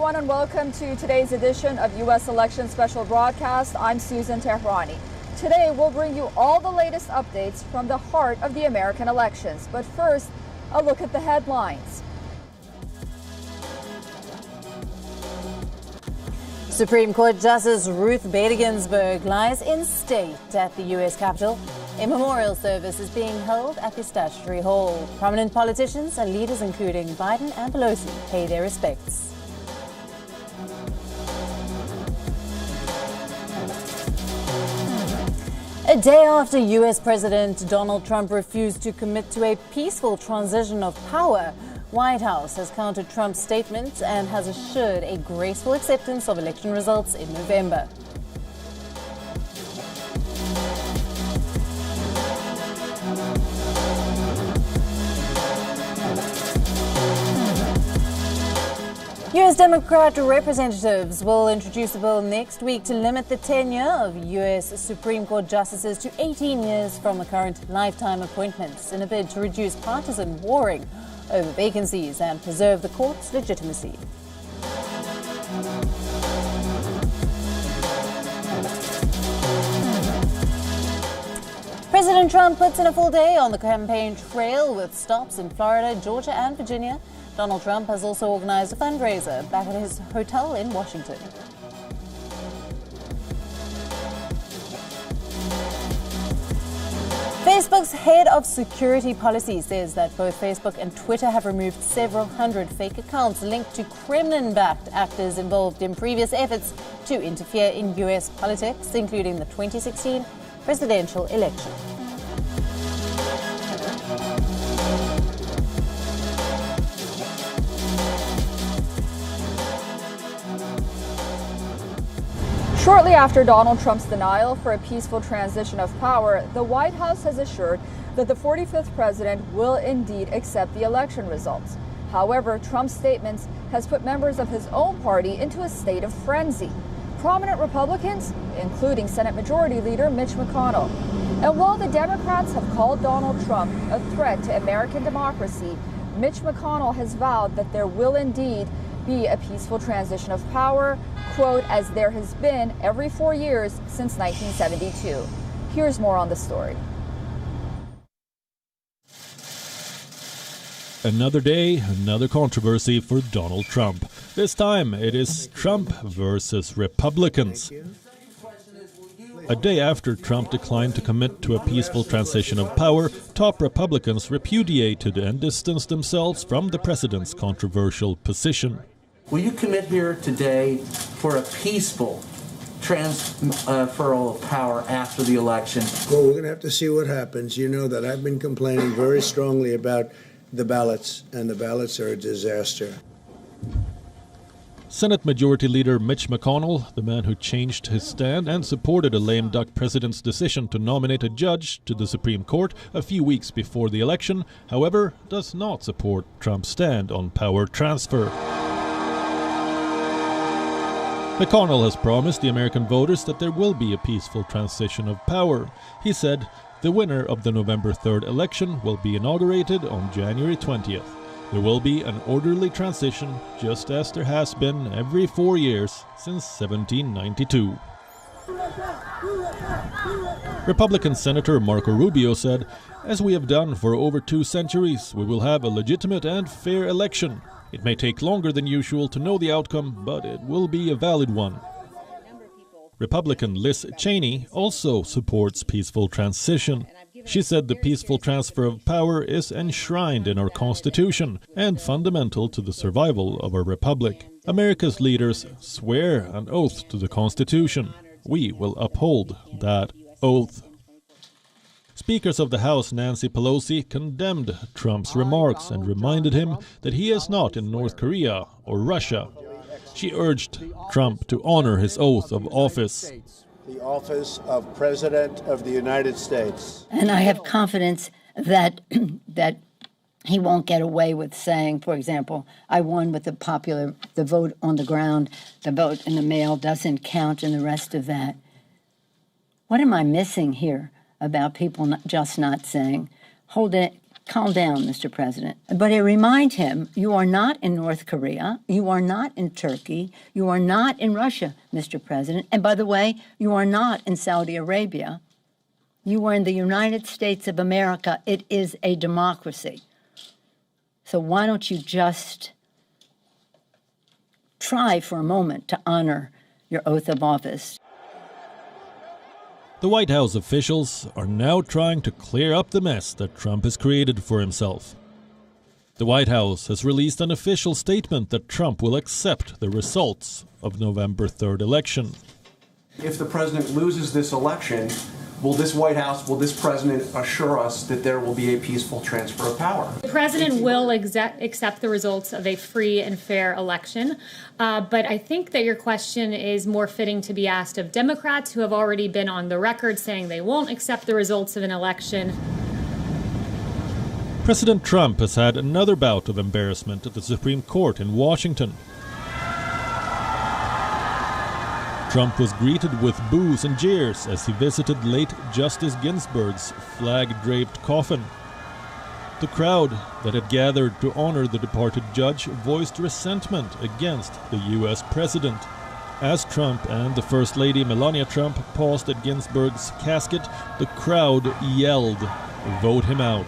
everyone, and welcome to today's edition of U.S. Election Special Broadcast. I'm Susan Tehrani. Today, we'll bring you all the latest updates from the heart of the American elections. But first, a look at the headlines. Supreme Court Justice Ruth Bader Ginsburg lies in state at the U.S. Capitol. A memorial service is being held at the Statutory Hall. Prominent politicians and leaders, including Biden and Pelosi, pay their respects. A day after U.S. President Donald Trump refused to commit to a peaceful transition of power, White House has countered Trump's statement and has assured a graceful acceptance of election results in November. U.S. Democrat representatives will introduce a bill next week to limit the tenure of U.S. Supreme Court justices to 18 years from the current lifetime appointments in a bid to reduce partisan warring over vacancies and preserve the court's legitimacy. President Trump puts in a full day on the campaign trail with stops in Florida, Georgia, and Virginia. Donald Trump has also organized a fundraiser back at his hotel in Washington. Facebook's head of security policy says that both Facebook and Twitter have removed several hundred fake accounts linked to Kremlin-backed actors involved in previous efforts to interfere in U.S. politics, including the 2016 presidential election. Shortly after Donald Trump's denial for a peaceful transition of power, the White House has assured that the 45th president will indeed accept the election results. However, Trump's statements has put members of his own party into a state of frenzy. Prominent Republicans, including Senate Majority Leader Mitch McConnell. And while the Democrats have called Donald Trump a threat to American democracy, Mitch McConnell has vowed that there will indeed be a peaceful transition of power, quote, as there has been every 4 years since 1972. Here's more on the story. Another day, another controversy for Donald Trump. This time it is Trump versus Republicans. A day after Trump declined to commit to a peaceful transition of power, top Republicans repudiated and distanced themselves from the president's controversial position. Will you commit here today for a peaceful transferal of power after the election? Well, we're going to have to see what happens. You know that I've been complaining very strongly about the ballots, and the ballots are a disaster. Senate Majority Leader Mitch McConnell, the man who changed his stand and supported a lame duck president's decision to nominate a judge to the Supreme Court a few weeks before the election, however, does not support Trump's stand on power transfer. McConnell has promised the American voters that there will be a peaceful transition of power. He said, the winner of the November 3rd election will be inaugurated on January 20th. There will be an orderly transition, just as there has been every 4 years since 1792. Republican Senator Marco Rubio said, as we have done for over 2 centuries, we will have a legitimate and fair election. It may take longer than usual to know the outcome, but it will be a valid one. Republican Liz Cheney also supports peaceful transition. She said the peaceful transfer of power is enshrined in our Constitution and fundamental to the survival of our republic. America's leaders swear an oath to the Constitution. We will uphold that oath. Speakers of the House Nancy Pelosi condemned Trump's remarks and reminded him that he is not in North Korea or Russia. She urged Trump to honor his oath of office. The office of President of the United States. And I have confidence that he won't get away with saying, for example, I won with the vote on the ground, the vote in the mail doesn't count, and the rest of that. What am I missing here about people just not saying, hold it, calm down, Mr. President. But I remind him, you are not in North Korea, you are not in Turkey, you are not in Russia, Mr. President. And by the way, you are not in Saudi Arabia. You are in the United States of America. It is a democracy. So why don't you just try for a moment to honor your oath of office? The White House officials are now trying to clear up the mess that Trump has created for himself. The White House has released an official statement that Trump will accept the results of November 3rd election. If the president loses this election, will this White House, will this president assure us that there will be a peaceful transfer of power? The president will accept the results of a free and fair election. But I think that your question is more fitting to be asked of Democrats who have already been on the record saying they won't accept the results of an election. President Trump has had another bout of embarrassment at the Supreme Court in Washington. Trump was greeted with boos and jeers as he visited late Justice Ginsburg's flag-draped coffin. The crowd that had gathered to honor the departed judge voiced resentment against the U.S. president. As Trump and the First Lady Melania Trump paused at Ginsburg's casket, the crowd yelled, "Vote him out."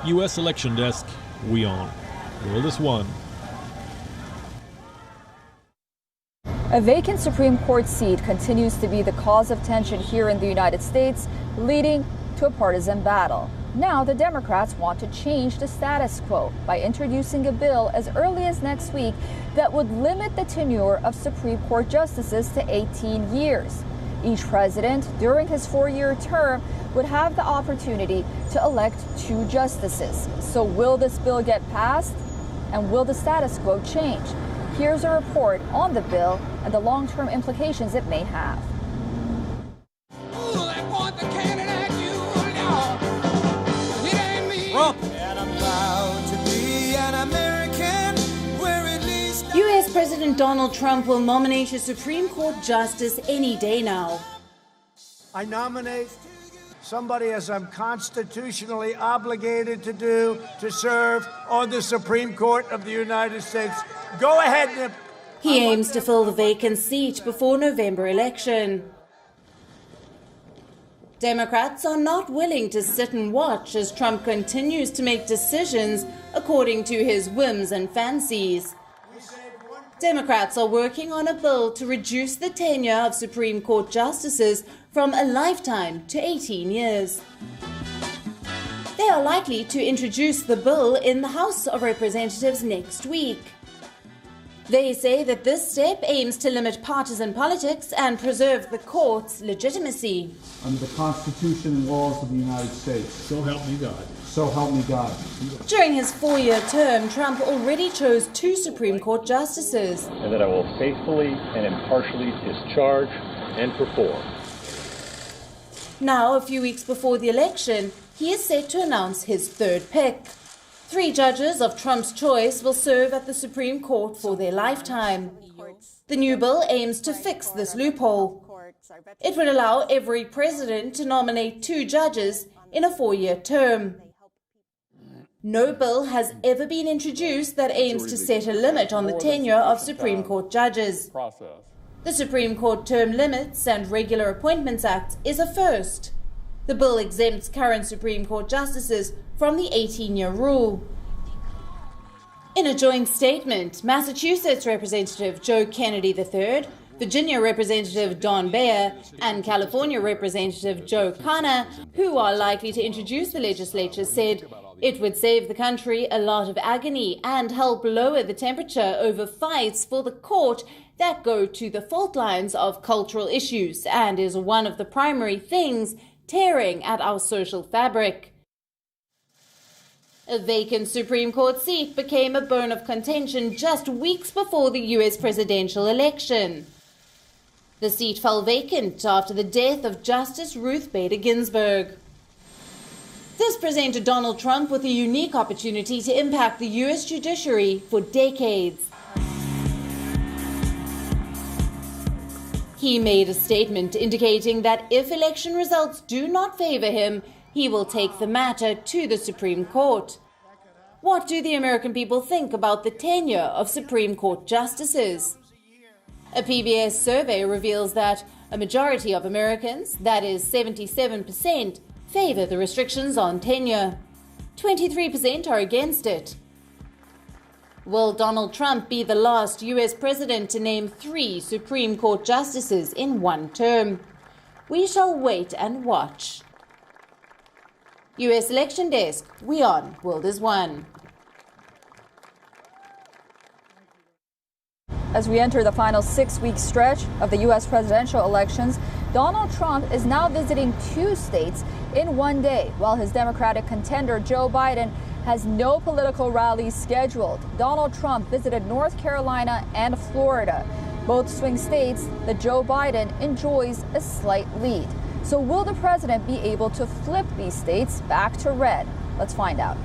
U.S. Election Desk, WION. World is one. A vacant Supreme Court seat continues to be the cause of tension here in the United States, leading to a partisan battle. Now the Democrats want to change the status quo by introducing a bill as early as next week that would limit the tenure of Supreme Court justices to 18 years. Each president, during his 4-year term, would have the opportunity to elect 2 justices. So will this bill get passed? And will the status quo change? Here's a report on the bill and the long-term implications it may have. U.S. President Donald Trump will nominate a Supreme Court justice any day now. I nominate somebody, as I'm constitutionally obligated to do, to serve on the Supreme Court of the United States. Go ahead, Nip. He aims to fill the vacant seat before November election. Democrats are not willing to sit and watch as Trump continues to make decisions according to his whims and fancies. Democrats are working on a bill to reduce the tenure of Supreme Court justices from a lifetime to 18 years. They are likely to introduce the bill in the House of Representatives next week. They say that this step aims to limit partisan politics and preserve the court's legitimacy. Under the Constitution and laws of the United States. So help me God. So help me God. During his 4-year term, Trump already chose 2 Supreme Court justices. And that I will faithfully and impartially discharge and perform. Now, a few weeks before the election, he is set to announce his 3rd pick. 3 judges of Trump's choice will serve at the Supreme Court for their lifetime. The new bill aims to fix this loophole. It would allow every president to nominate 2 judges in a 4-year term. No bill has ever been introduced that aims to set a limit on the tenure of Supreme Court judges. The Supreme Court Term Limits and Regular Appointments Act is a first. The bill exempts current Supreme Court justices from the 18-year rule. In a joint statement, Massachusetts Representative Joe Kennedy III, Virginia Representative Don Beyer, and California Representative Joe Kana, who are likely to introduce the legislature, said it would save the country a lot of agony and help lower the temperature over fights for the court that go to the fault lines of cultural issues and is one of the primary things tearing at our social fabric. A vacant Supreme Court seat became a bone of contention just weeks before the U.S. presidential election. The seat fell vacant after the death of Justice Ruth Bader Ginsburg. This presented Donald Trump with a unique opportunity to impact the U.S. judiciary for decades. He made a statement indicating that if election results do not favor him, he will take the matter to the Supreme Court. What do the American people think about the tenure of Supreme Court justices? A PBS survey reveals that a majority of Americans, that is 77%, favor the restrictions on tenure. 23% are against it. Will Donald Trump be the last U.S. president to name 3 Supreme Court justices in one term? We shall wait and watch. U.S. Election Desk, WION World is One. As we enter the final 6-week stretch of the U.S. presidential elections, Donald Trump is now visiting 2 states in one day, while his Democratic contender Joe Biden has no political rallies scheduled. Donald Trump visited North Carolina and Florida, both swing states that Joe Biden enjoys a slight lead. So will the president be able to flip these states back to red? Let's find out.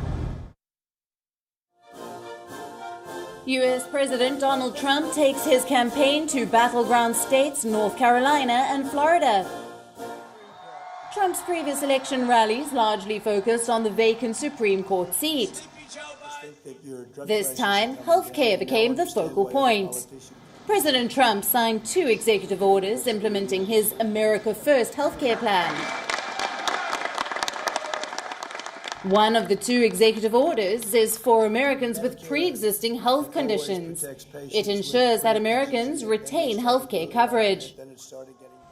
U.S. President Donald Trump takes his campaign to battleground states North Carolina and Florida. Trump's previous election rallies largely focused on the vacant Supreme Court seat. This time, healthcare became the focal point. President Trump signed 2 executive orders implementing his America First healthcare plan. One of the 2 executive orders is for Americans with pre-existing health conditions. It ensures that Americans retain healthcare coverage.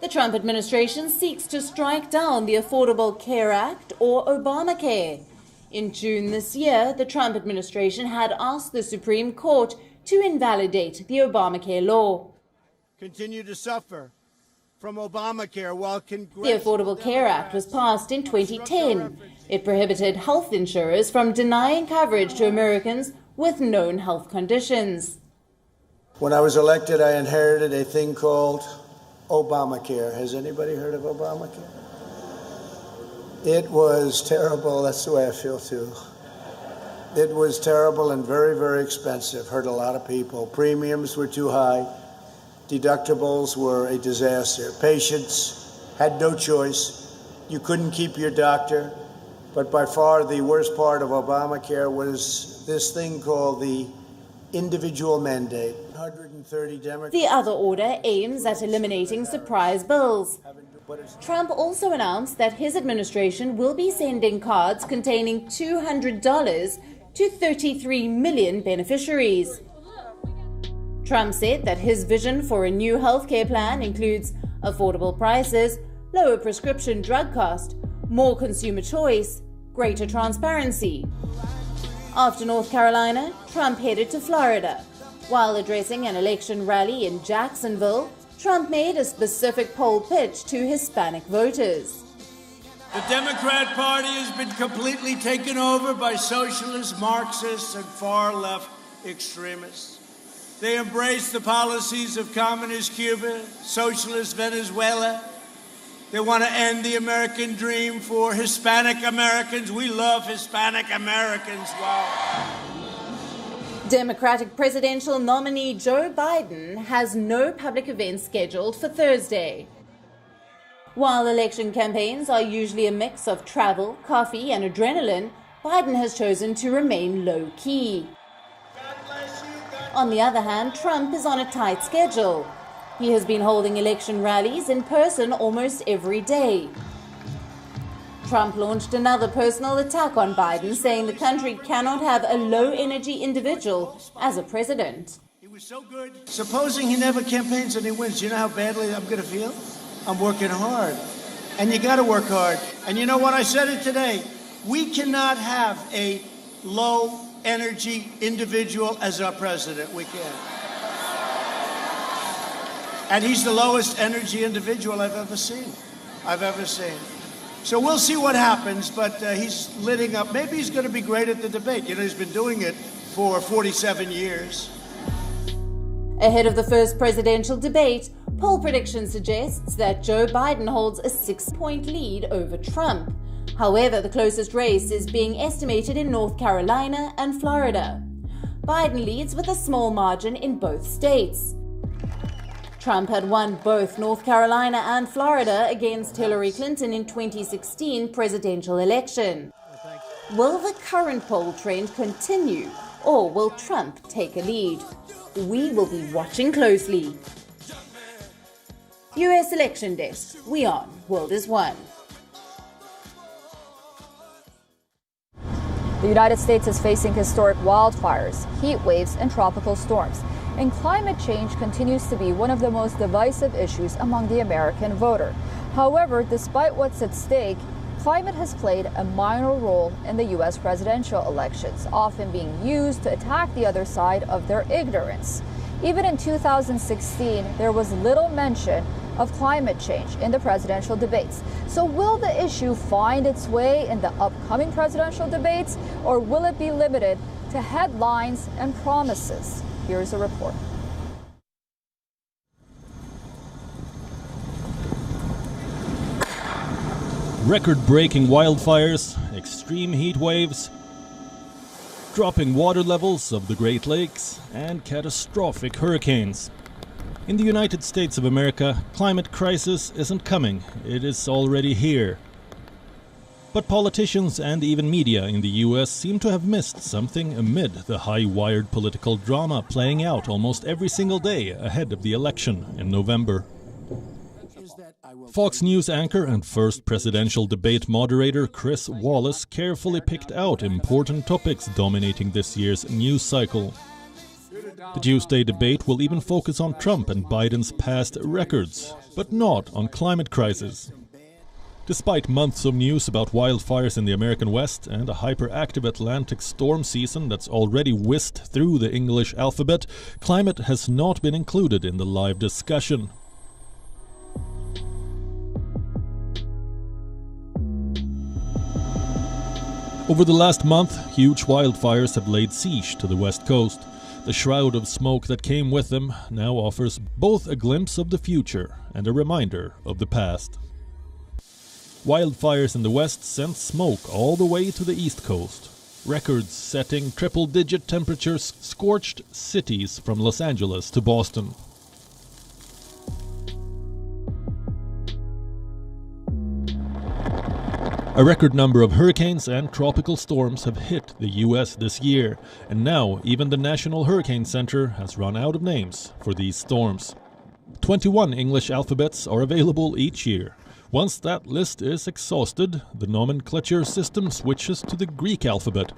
The Trump administration seeks to strike down the Affordable Care Act, or Obamacare. In June this year, the Trump administration had asked the Supreme Court to invalidate the Obamacare law. Continue to suffer from Obamacare while The Affordable Care Act was passed in 2010. It prohibited health insurers from denying coverage to Americans with known health conditions. When I was elected, I inherited a thing called Obamacare. Has anybody heard of Obamacare? It was terrible. That's the way I feel too. It was terrible and very, very expensive. Hurt a lot of people. Premiums were too high. Deductibles were a disaster. Patients had no choice. You couldn't keep your doctor. But by far the worst part of Obamacare was this thing called the individual mandate. 130 Democrats. The other order aims at eliminating surprise bills. Trump also announced that his administration will be sending cards containing $200 to 33 million beneficiaries. Trump said that his vision for a new healthcare plan includes affordable prices, lower prescription drug cost, more consumer choice, greater transparency. After North Carolina, Trump headed to Florida. While addressing an election rally in Jacksonville, Trump made a specific poll pitch to Hispanic voters. The Democrat Party has been completely taken over by socialists, Marxists, and far-left extremists. They embrace the policies of communist Cuba, socialist Venezuela. They want to end the American dream for Hispanic Americans. We love Hispanic Americans. Wow. Democratic presidential nominee Joe Biden has no public events scheduled for Thursday. While election campaigns are usually a mix of travel, coffee, and adrenaline, Biden has chosen to remain low-key. On the other hand, Trump is on a tight schedule. He has been holding election rallies in person almost every day. Trump launched another personal attack on Biden, saying the country cannot have a low-energy individual as a president. He was so good. Supposing he never campaigns and he wins, you know how badly I'm going to feel? I'm working hard. And you got to work hard. And you know what? I said it today. We cannot have a low-energy individual as our president. We can't. And he's the lowest energy individual I've ever seen. So we'll see what happens, but he's lighting up. Maybe he's going to be great at the debate. You know, he's been doing it for 47 years. Ahead of the first presidential debate, poll prediction suggests that Joe Biden holds a 6-point lead over Trump. However, the closest race is being estimated in North Carolina and Florida. Biden leads with a small margin in both states. Trump had won both North Carolina and Florida against Hillary Clinton in 2016 presidential election. Will the current poll trend continue, or will Trump take a lead? We will be watching closely. US Election Desk, WION World is One. The United States is facing historic wildfires, heat waves, and tropical storms. And climate change continues to be one of the most divisive issues among the American voter. However, despite what's at stake, climate has played a minor role in the U.S. presidential elections, often being used to attack the other side of their ignorance. Even in 2016, there was little mention of climate change in the presidential debates. So will the issue find its way in the upcoming presidential debates, or will it be limited to headlines and promises? Here's a report. Record-breaking wildfires, extreme heat waves, dropping water levels of the Great Lakes, and catastrophic hurricanes. In the United States of America, climate crisis isn't coming, it is already here. But politicians and even media in the US seem to have missed something amid the high-wired political drama playing out almost every single day ahead of the election in November. Fox News anchor and first presidential debate moderator Chris Wallace carefully picked out important topics dominating this year's news cycle. The Tuesday debate will even focus on Trump and Biden's past records, but not on climate crisis. Despite months of news about wildfires in the American West and a hyperactive Atlantic storm season that's already whisked through the English alphabet, climate has not been included in the live discussion. Over the last month, huge wildfires have laid siege to the West Coast. The shroud of smoke that came with them now offers both a glimpse of the future and a reminder of the past. Wildfires in the West sent smoke all the way to the East Coast. Records-setting triple-digit temperatures scorched cities from Los Angeles to Boston. A record number of hurricanes and tropical storms have hit the U.S. this year, and now even the National Hurricane Center has run out of names for these storms. 21 English alphabets are available each year. Once that list is exhausted, the nomenclature system switches to the Greek alphabet.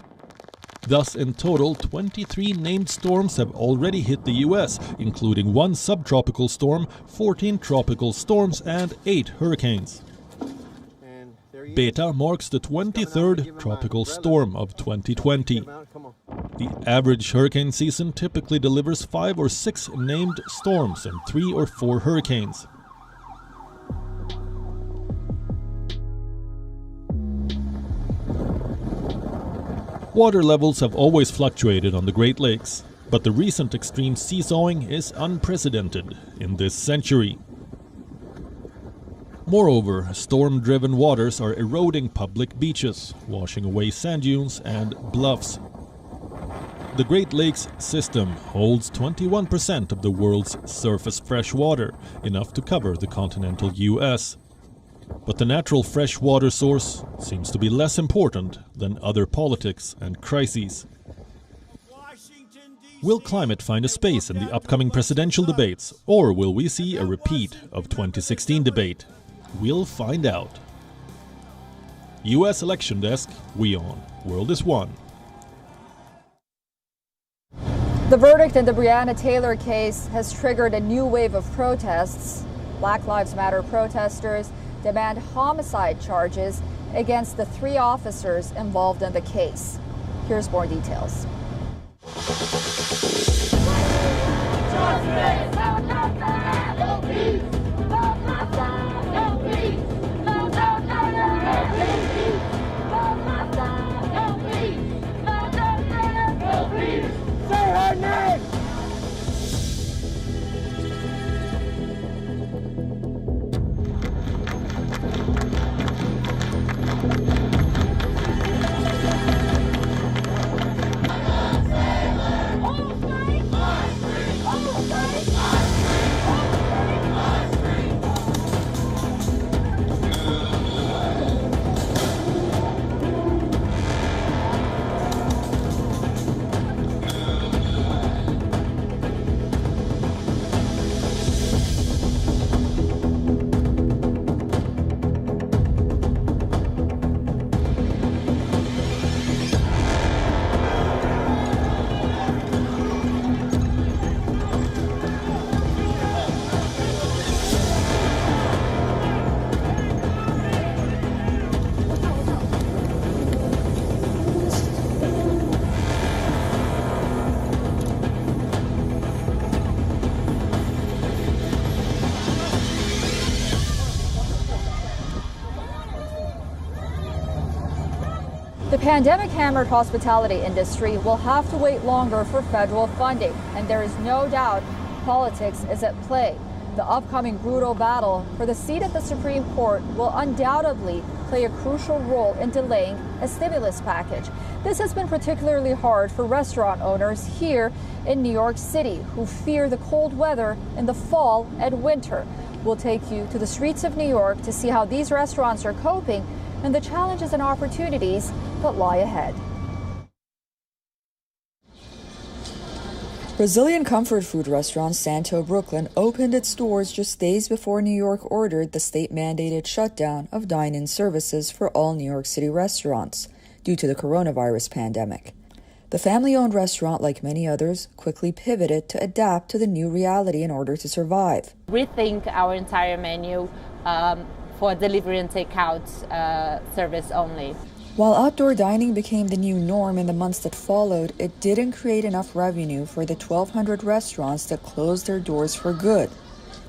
Thus, in total, 23 named storms have already hit the U.S., including 1 subtropical storm, 14 tropical storms, and 8 hurricanes. Beta marks the 23rd tropical storm of 2020. The average hurricane season typically delivers 5 or 6 named storms and 3 or 4 hurricanes. Water levels have always fluctuated on the Great Lakes, but the recent extreme seesawing is unprecedented in this century. Moreover, storm-driven waters are eroding public beaches, washing away sand dunes and bluffs. The Great Lakes system holds 21% of the world's surface fresh water, enough to cover the continental US. But the natural freshwater source seems to be less important than other politics and crises. Will climate find a space in the upcoming presidential debates, or will we see a repeat of 2016 debate? We'll find out. US Election Desk, WION World is One. The verdict in the Breonna Taylor case has triggered a new wave of protests. Black Lives Matter protesters demand homicide charges against the 3 officers involved in the case. Here's more details. The pandemic-hammered hospitality industry will have to wait longer for federal funding, and there is no doubt politics is at play. The upcoming brutal battle for the seat at the Supreme Court will undoubtedly play a crucial role in delaying a stimulus package. This has been particularly hard for restaurant owners here in New York City, who fear the cold weather in the fall and winter. We'll take you to the streets of New York to see how these restaurants are coping and the challenges and opportunities that lie ahead. Brazilian comfort food restaurant Santo Brooklyn opened its doors just days before New York ordered the state-mandated shutdown of dine-in services for all New York City restaurants due to the coronavirus pandemic. The family-owned restaurant, like many others, quickly pivoted to adapt to the new reality in order to survive. Rethink our entire menu for delivery and takeout service only. While outdoor dining became the new norm in the months that followed, it didn't create enough revenue for the 1,200 restaurants that closed their doors for good.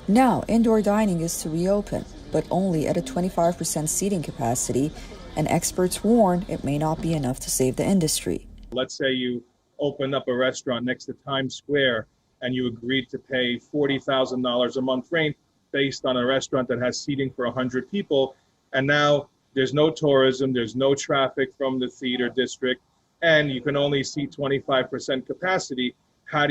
Now, indoor dining is to reopen, but only at a 25% seating capacity, and experts warn it may not be enough to save the industry. Let's say you open up a restaurant next to Times Square and you agreed to pay $40,000 a month rent based on a restaurant that has seating for 100 people, and now there's no tourism, there's no traffic from the theater district, and you can only seat 25% capacity. How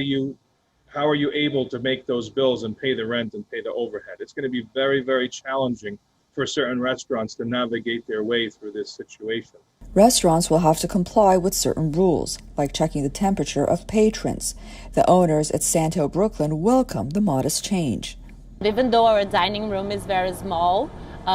are you able to make those bills and pay the rent and pay the overhead? It's going to be very, very challenging for certain restaurants to navigate their way through this situation. Restaurants will have to comply with certain rules, like checking the temperature of patrons. The owners at Santo Brooklyn welcome the modest change. Even though our dining room is very small,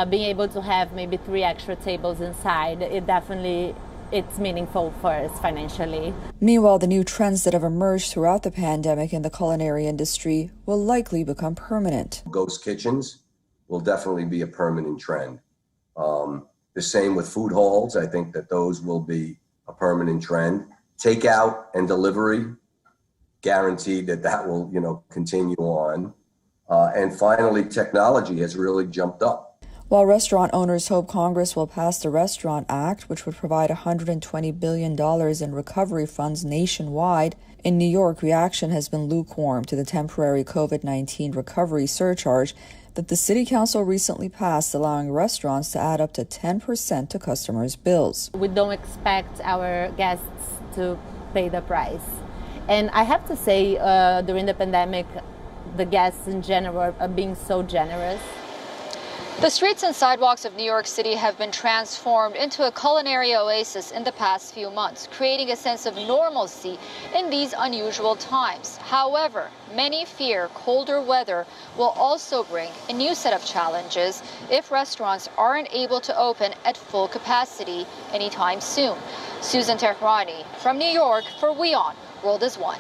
being able to have maybe 3 extra tables inside, it's meaningful for us financially. Meanwhile, the new trends that have emerged throughout the pandemic in the culinary industry will likely become permanent. Ghost kitchens will definitely be a permanent trend. The same with food halls. I think that those will be a permanent trend. Takeout and delivery, guaranteed that will, continue on. And finally, technology has really jumped up. While restaurant owners hope Congress will pass the Restaurant Act, which would provide $120 billion in recovery funds nationwide, in New York, reaction has been lukewarm to the temporary COVID-19 recovery surcharge that the City Council recently passed, allowing restaurants to add up to 10% to customers' bills. We don't expect our guests to pay the price. And I have to say, during the pandemic, the guests in general are being so generous. The streets and sidewalks of New York City have been transformed into a culinary oasis in the past few months, creating a sense of normalcy in these unusual times. However, many fear colder weather will also bring a new set of challenges if restaurants aren't able to open at full capacity anytime soon. Susan Tehrani from New York for WION World is One.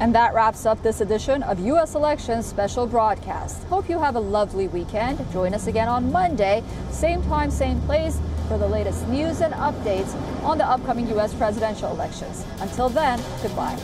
And that wraps up this edition of U.S. Elections Special Broadcast. Hope you have a lovely weekend. Join us again on Monday, same time, same place, for the latest news and updates on the upcoming U.S. presidential elections. Until then, goodbye.